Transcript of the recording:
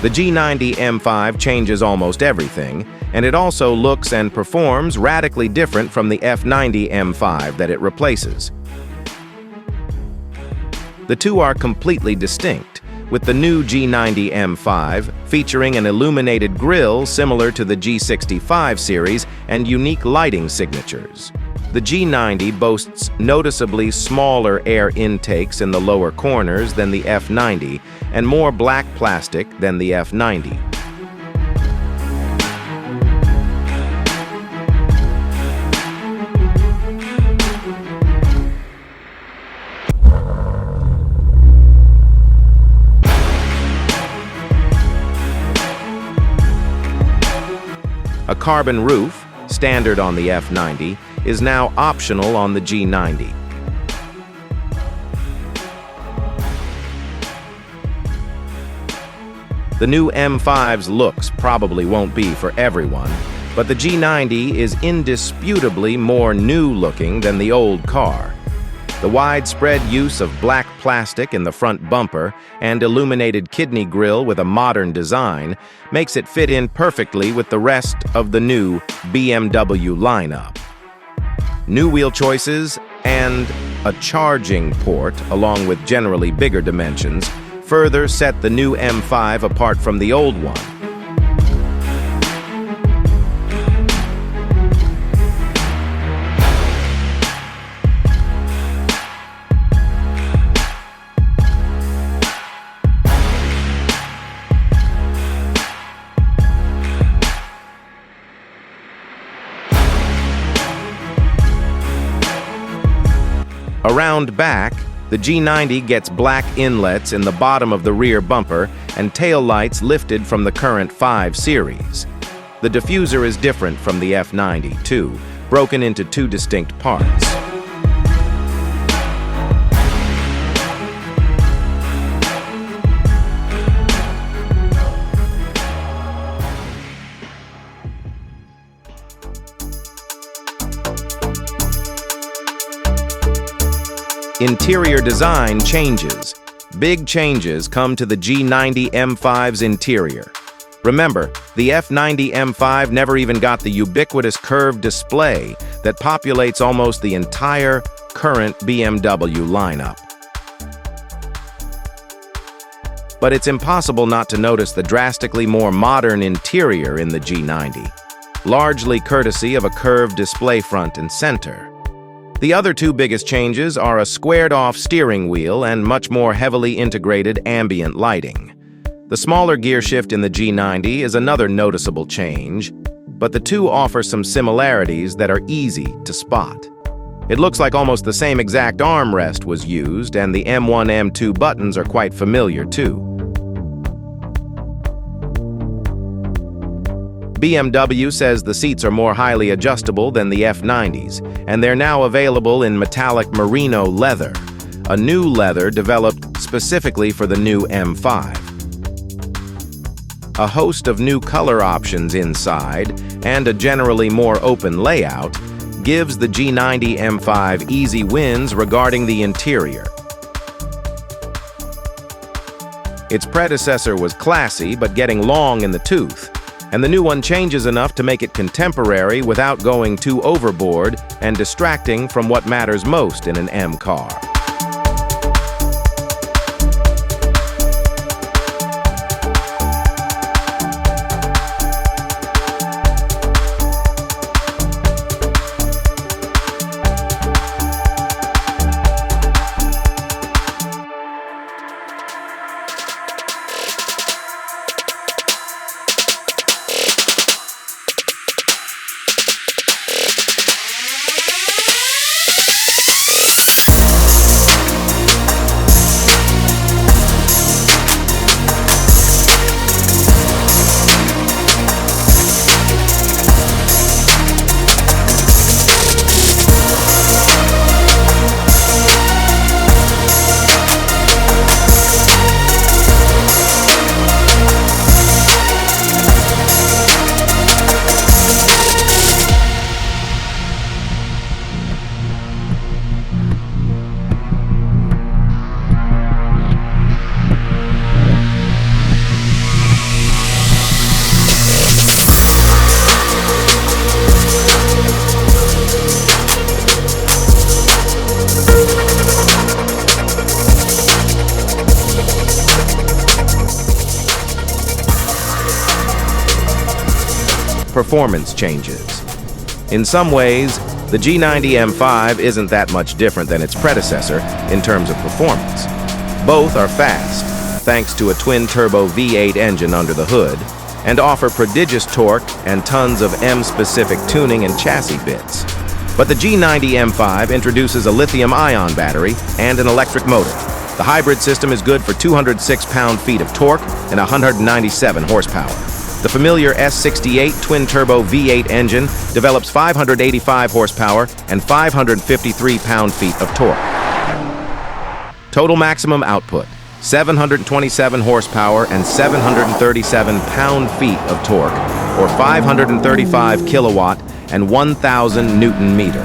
The G90 M5 changes almost everything, and it also looks and performs radically different from the F90 M5 that it replaces. The two are completely distinct, with the new G90 M5 featuring an illuminated grille similar to the G65 series and unique lighting signatures. The G90 boasts noticeably smaller air intakes in the lower corners than the F90 and more black plastic than the F90. A carbon roof, standard on the F90, is now optional on the G90. The new M5's looks probably won't be for everyone, but the G90 is indisputably more new-looking than the old car. The widespread use of black plastic in the front bumper and illuminated kidney grille with a modern design makes it fit in perfectly with the rest of the new BMW lineup. New wheel choices and a charging port, along with generally bigger dimensions, further set the new M5 apart from the old one. Around back, the G90 gets black inlets in the bottom of the rear bumper and tail lights lifted from the current 5 series. The diffuser is different from the F90, too, broken into 2 distinct parts. Interior design changes. Big changes come to the G90 M5's interior. Remember, the F90 M5 never even got the ubiquitous curved display that populates almost the entire current BMW lineup. But it's impossible not to notice the drastically more modern interior in the G90, largely courtesy of a curved display front and center. The other 2 biggest changes are a squared-off steering wheel and much more heavily integrated ambient lighting. The smaller gear shift in the G90 is another noticeable change, but the two offer some similarities that are easy to spot. It looks like almost the same exact armrest was used, and the M1, M2 buttons are quite familiar too. BMW says the seats are more highly adjustable than the F90s, and they're now available in metallic merino leather, a new leather developed specifically for the new M5. A host of new color options inside, and a generally more open layout, gives the G90 M5 easy wins regarding the interior. Its predecessor was classy but getting long in the tooth, and the new one changes enough to make it contemporary without going too overboard and distracting from what matters most in an M car. performance changes. In some ways, the G90 M5 isn't that much different than its predecessor in terms of performance. Both are fast, thanks to a twin-turbo V8 engine under the hood, and offer prodigious torque and tons of M-specific tuning and chassis bits. But the G90 M5 introduces a lithium-ion battery and an electric motor. The hybrid system is good for 206 pound-feet of torque and 197 horsepower. The familiar S68 twin-turbo V8 engine develops 585 horsepower and 553 pound-feet of torque. Total maximum output: 727 horsepower and 737 pound-feet of torque, or 535 kilowatt and 1,000 Newton-meter.